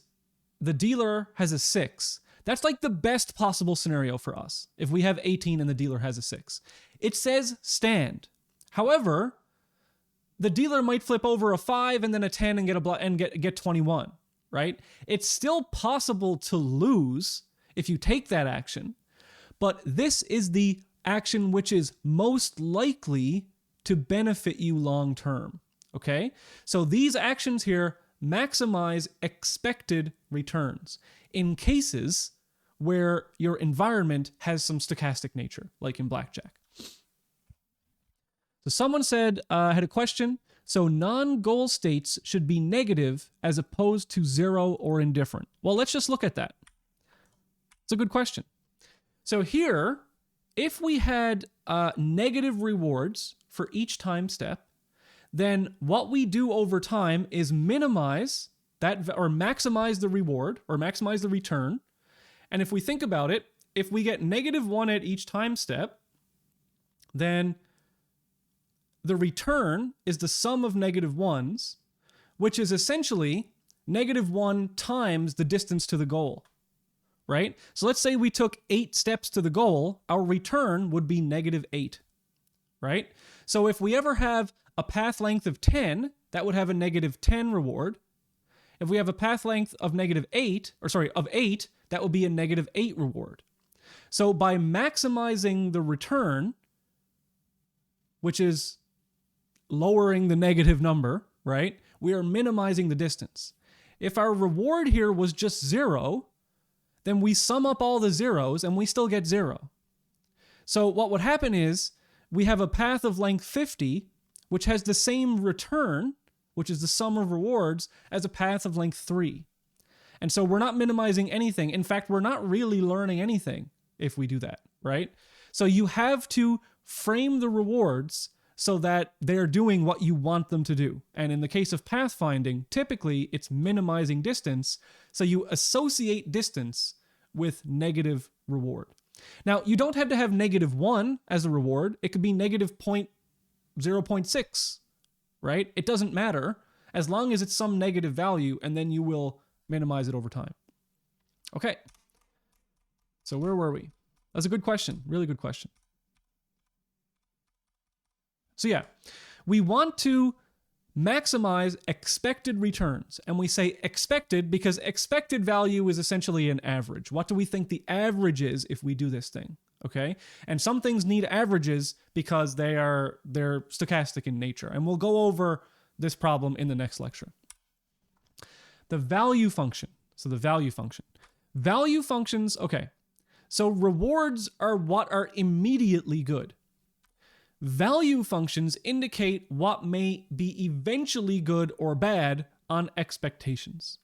the dealer has a 6, that's like the best possible scenario for us. If we have 18 and the dealer has a 6, it says stand. However, the dealer might flip over a 5 and then a 10 and get 21, right? It's still possible to lose if you take that action, but this is the action which is most likely to benefit you long term, okay? So these actions here maximize expected returns in cases where your environment has some stochastic nature, like in blackjack. So someone said, had a question. So non-goal states should be negative as opposed to 0 or indifferent. Well, let's just look at that. It's a good question. So here, if we had negative rewards for each time step, then what we do over time is minimize that or maximize the reward or maximize the return. And if we think about it, if we get -1 at each time step, then the return is the sum of -1s, which is essentially -1 times the distance to the goal, right? So let's say we took 8 steps to the goal, our return would be -8, right? So if we ever have a path length of 10, that would have a -10 reward. If we have a path length of of 8, that would be a -8 reward. So by maximizing the return, which is lowering the negative number, right, we are minimizing the distance. If our reward here was just 0, then we sum up all the zeros and we still get 0. So what would happen is we have a path of length 50, which has the same return, which is the sum of rewards, as a path of length 3. And so we're not minimizing anything. In fact, we're not really learning anything if we do that, right? So you have to frame the rewards so that they're doing what you want them to do. And in the case of pathfinding, typically it's minimizing distance. So you associate distance with negative reward. Now, you don't have to have -1 as a reward. It could be -0.6, right? It doesn't matter as long as it's some negative value, and then you will minimize it over time. Okay. So where were we? That's a good question. Really good question. So yeah, we want to maximize expected returns. And we say expected because expected value is essentially an average. What do we think the average is if we do this thing? Okay. And some things need averages because they're stochastic in nature. And we'll go over this problem in the next lecture. The value function. So the value function. Value functions, okay. So rewards are what are immediately good. Value functions indicate what may be eventually good or bad on expectations.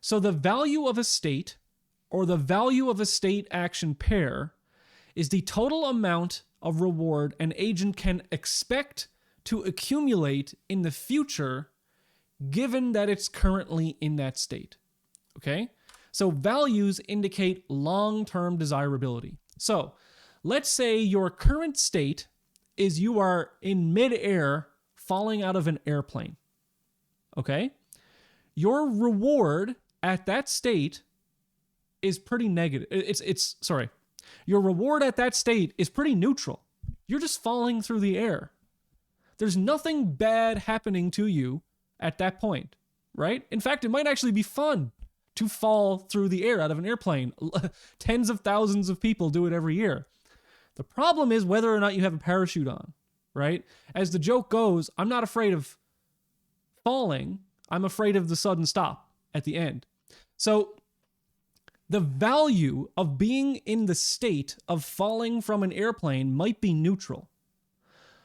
So the value of a state or the value of a state action pair is the total amount of reward an agent can expect to accumulate in the future given that it's currently in that state. Okay? So values indicate long-term desirability. So let's say your current state is you are in midair falling out of an airplane. Okay? Your reward at that state is pretty negative. Your reward at that state is pretty neutral. You're just falling through the air. There's nothing bad happening to you at that point, right? In fact, it might actually be fun to fall through the air out of an airplane. Tens of thousands of people do it every year. The problem is whether or not you have a parachute on, right? As the joke goes, I'm not afraid of falling, I'm afraid of the sudden stop at the end. So the value of being in the state of falling from an airplane might be neutral.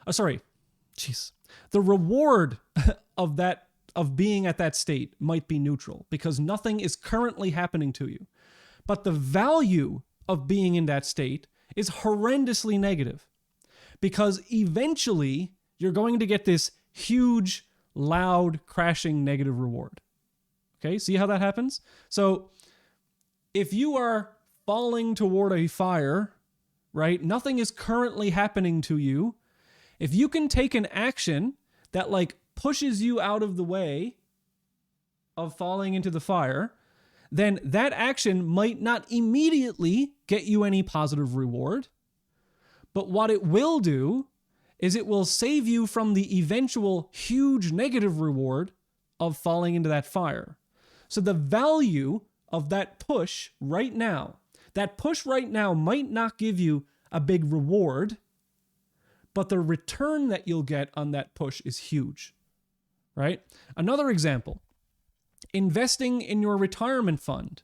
The reward of being at that state might be neutral because nothing is currently happening to you. But the value of being in that state is horrendously negative because eventually you're going to get this huge, loud, crashing negative reward. Okay, see how that happens? So if you are falling toward a fire, right, nothing is currently happening to you. If you can take an action that like pushes you out of the way of falling into the fire, then that action might not immediately get you any positive reward. But what it will do is it will save you from the eventual huge negative reward of falling into that fire. So the value of that push right now might not give you a big reward, but the return that you'll get on that push is huge, right? Another example, investing in your retirement fund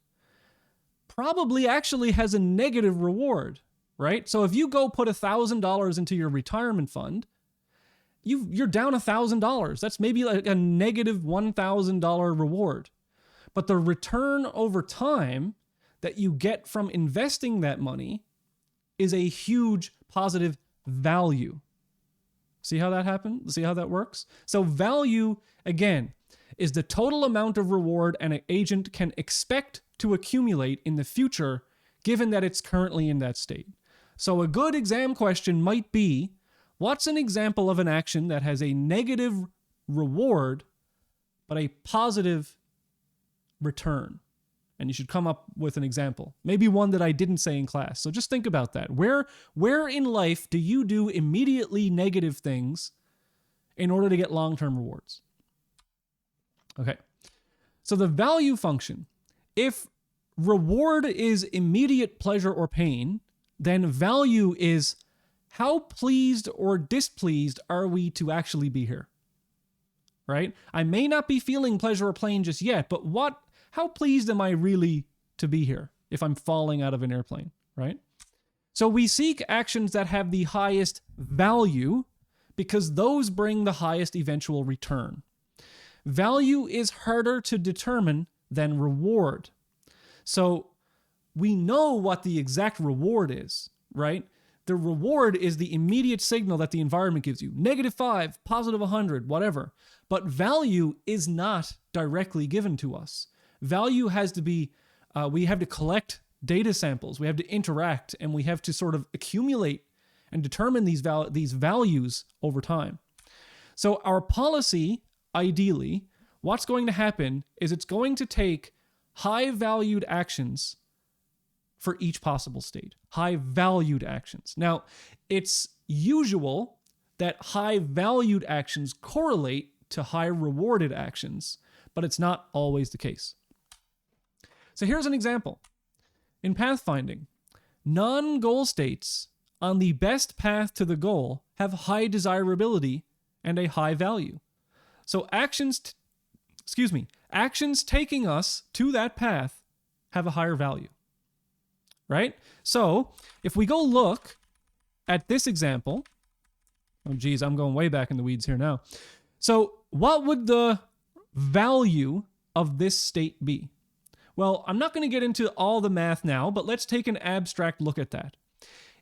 probably actually has a negative reward, right? So if you go put $1,000 into your retirement fund, you're down $1,000. That's maybe like a negative $1,000 reward. But the return over time that you get from investing that money is a huge positive value. See how that happens? See how that works? So value, again, is the total amount of reward an agent can expect to accumulate in the future, given that it's currently in that state. So a good exam question might be, what's an example of an action that has a negative reward, but a positive return? And you should come up with an example, maybe one that I didn't say in class. So just think about that. Where in life do you do immediately negative things in order to get long-term rewards? Okay, so the value function, if reward is immediate pleasure or pain, then value is how pleased or displeased are we to actually be here, right? I may not be feeling pleasure or pain just yet, but how pleased am I really to be here if I'm falling out of an airplane, right? So we seek actions that have the highest value because those bring the highest eventual return. Value is harder to determine than reward. So we know what the exact reward is, right? The reward is the immediate signal that the environment gives you. -5, +100, whatever. But value is not directly given to us. Value has to be, we have to collect data samples, we have to interact, and we have to sort of accumulate and determine these values over time. So our policy, ideally, what's going to happen is it's going to take high-valued actions for each possible state. High-valued actions. Now, it's usual that high-valued actions correlate to high-rewarded actions, but it's not always the case. So here's an example. In pathfinding, non-goal states on the best path to the goal have high desirability and a high value. So actions taking us to that path have a higher value, right? So if we go look at this example, oh geez, I'm going way back in the weeds here now. So what would the value of this state be? Well, I'm not going to get into all the math now, but let's take an abstract look at that.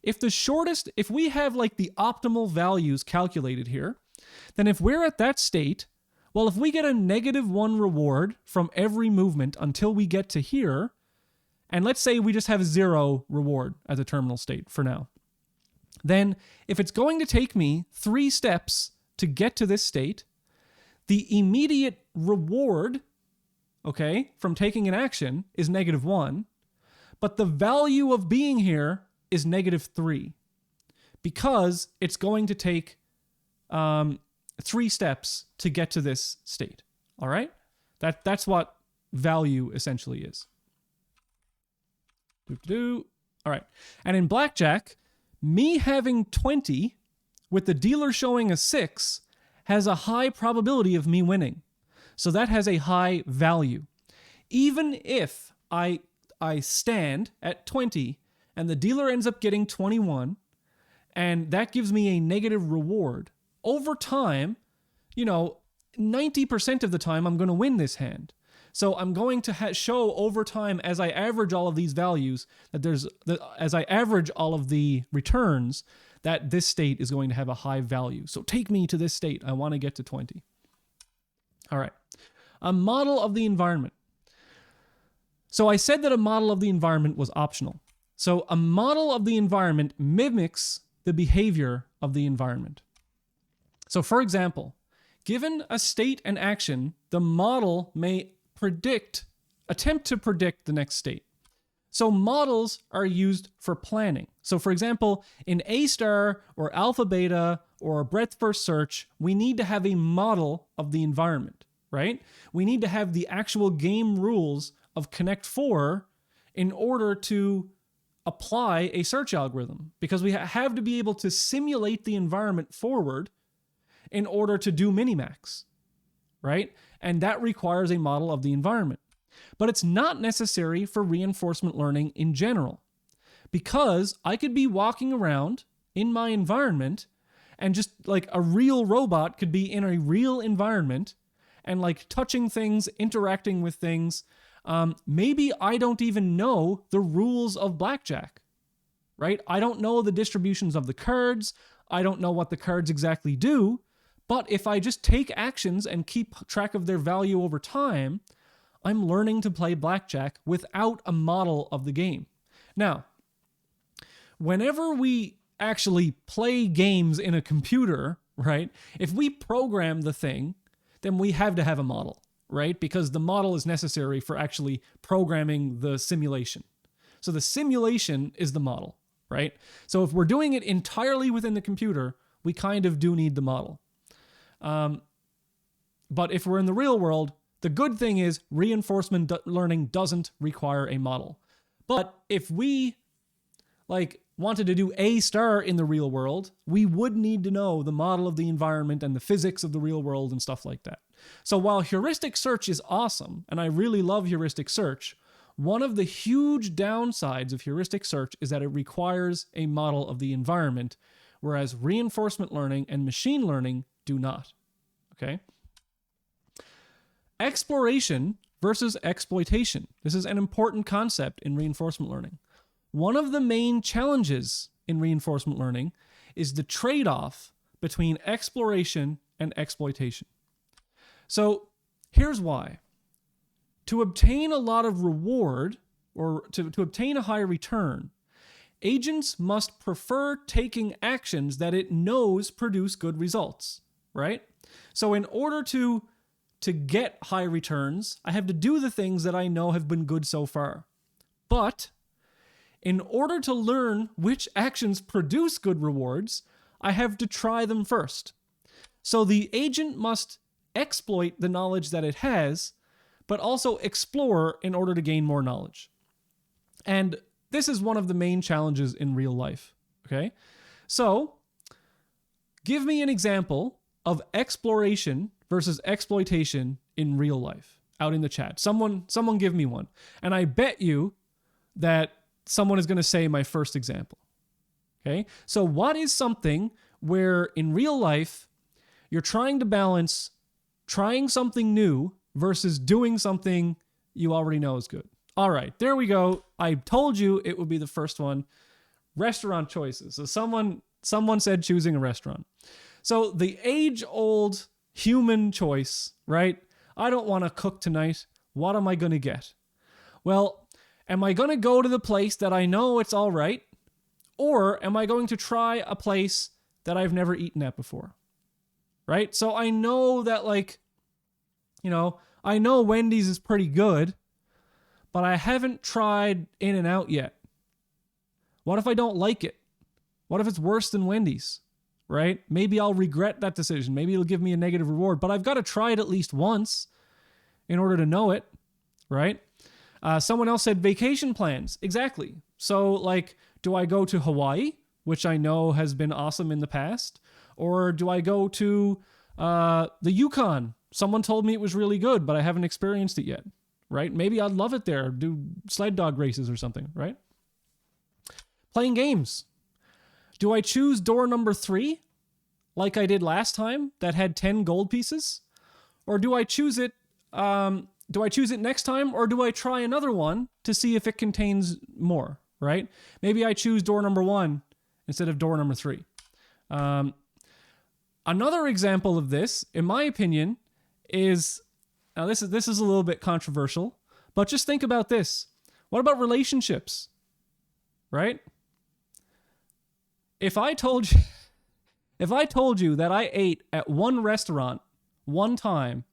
If we have like the optimal values calculated here, then if we're at that state, well, if we get a -1 reward from every movement until we get to here, and let's say we just have 0 reward as a terminal state for now, then if it's going to take me 3 steps to get to this state, the immediate reward, okay, from taking an action is -1, but the value of being here is -3 because it's going to take 3 steps to get to this state. All right? That's what value essentially is. All right. And in blackjack, me having 20 with the dealer showing a 6 has a high probability of me winning. So that has a high value. Even if I stand at 20 and the dealer ends up getting 21, and that gives me a negative reward, over time, 90% of the time I'm going to win this hand. So I'm going to show over time, as I average all of these values, as I average all of the returns, that this state is going to have a high value. So take me to this state. I want to get to 20. All right. A model of the environment. So I said that a model of the environment was optional. So a model of the environment mimics the behavior of the environment. So for example, given a state and action, the model may attempt to predict the next state. So models are used for planning. So for example, in A* or alpha beta or breadth first search, we need to have a model of the environment, right? We need to have the actual game rules of Connect 4 in order to apply a search algorithm, because we have to be able to simulate the environment forward in order to do minimax, right? And that requires a model of the environment. But it's not necessary for reinforcement learning in general, because I could be walking around in my environment and just like a real robot could be in a real environment and like touching things, interacting with things. Maybe I don't even know the rules of blackjack, right? I don't know the distributions of the cards. I don't know what the cards exactly do. But if I just take actions and keep track of their value over time, I'm learning to play blackjack without a model of the game. Now, whenever we actually play games in a computer, right, if we program the thing, then we have to have a model, right? Because the model is necessary for actually programming the simulation. So the simulation is the model, right? So if we're doing it entirely within the computer, we kind of do need the model. But if we're in the real world, the good thing is reinforcement learning doesn't require a model. But if we wanted to do A* in the real world, we would need to know the model of the environment and the physics of the real world and stuff like that. So while heuristic search is awesome, and I really love heuristic search, one of the huge downsides of heuristic search is that it requires a model of the environment, whereas reinforcement learning and machine learning do not. Okay? Exploration versus exploitation. This is an important concept in reinforcement learning. One of the main challenges in reinforcement learning is the trade-off between exploration and exploitation. So here's why. To obtain a lot of reward, or to obtain a high return, agents must prefer taking actions that it knows produce good results, right? So in order to get high returns, I have to do the things that I know have been good so far. But in order to learn which actions produce good rewards, I have to try them first. So the agent must exploit the knowledge that it has, but also explore in order to gain more knowledge. And this is one of the main challenges in real life, okay? So give me an example of exploration versus exploitation in real life out in the chat. Someone give me one. And I bet you that someone is going to say my first example. Okay? So what is something where in real life you're trying to balance trying something new versus doing something you already know is good? All right, there we go. I told you it would be the first one. Restaurant choices. So someone said choosing a restaurant. So the age-old human choice, right? I don't want to cook tonight. What am I going to get? Well, am I going to go to the place that I know it's all right? Or am I going to try a place that I've never eaten at before? Right? So I know that I know Wendy's is pretty good, but I haven't tried In-N-Out yet. What if I don't like it? What if it's worse than Wendy's? Right? Maybe I'll regret that decision. Maybe it'll give me a negative reward, but I've got to try it at least once in order to know it, right? Someone else said vacation plans. Exactly. So do I go to Hawaii, which I know has been awesome in the past? Or do I go to The Yukon, someone told me it was really good, but I haven't experienced it yet, right? Maybe I'd love it there, do sled dog races or something, right? Playing games. Do I choose door number 3, like I did last time, that had 10 gold pieces? Or do I choose it next time, or do I try another one to see if it contains more, right? Maybe I choose door number 1 instead of door number 3. Another example of this, in my opinion, is, now this is a little bit controversial, but just think about this. What about relationships, right? If I told you that I ate at one restaurant one time,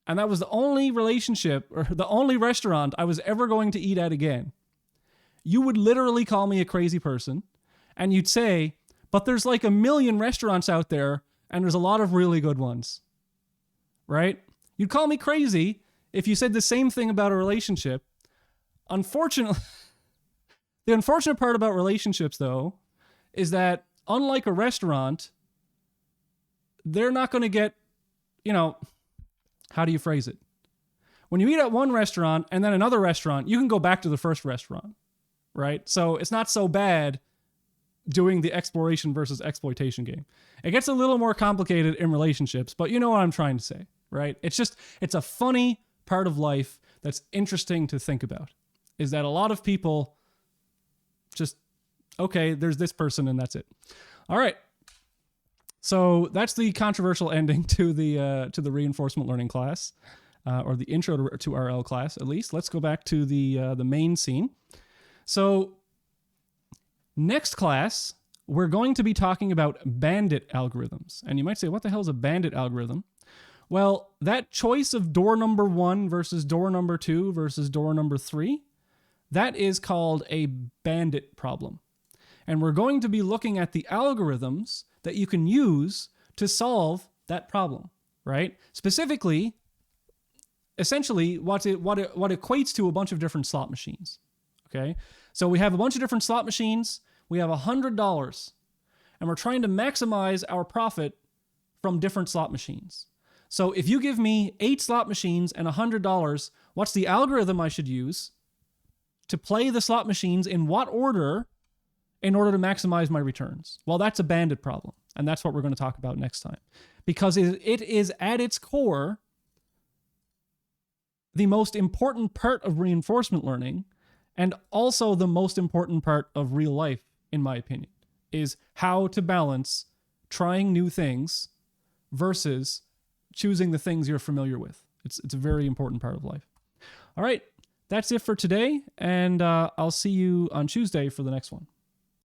and that was the only relationship or the only restaurant I was ever going to eat at again, you would literally call me a crazy person, and you'd say, but there's like 1 million restaurants out there, and there's a lot of really good ones, right? You'd call me crazy if you said the same thing about a relationship. Unfortunately, the unfortunate part about relationships, though, is that unlike a restaurant, they're not going to get, how do you phrase it? When you eat at one restaurant and then another restaurant, you can go back to the first restaurant, right? So it's not so bad doing the exploration versus exploitation game. It gets a little more complicated in relationships, but you know what I'm trying to say, right? It's a funny part of life that's interesting to think about, is that a lot of people just, okay, there's this person and that's it. All right. So that's the controversial ending to the reinforcement learning class, or the intro to RL class, at least. Let's go back to the main scene. So next class, we're going to be talking about bandit algorithms. And you might say, what the hell is a bandit algorithm? Well, that choice of door number 1 versus door number 2 versus door number 3, that is called a bandit problem. And we're going to be looking at the algorithms that you can use to solve that problem, right? Specifically, essentially, what equates to a bunch of different slot machines, okay? So we have a bunch of different slot machines. We have $100, and we're trying to maximize our profit from different slot machines. So if you give me 8 slot machines and $100, what's the algorithm I should use to play the slot machines in what order in order to maximize my returns? Well, that's a bandit problem, and that's what we're going to talk about next time, because it is at its core the most important part of reinforcement learning, and also the most important part of real life, in my opinion, is how to balance trying new things versus choosing the things you're familiar with. It's a very important part of life. All right, that's it for today, and I'll see you on Tuesday for the next one.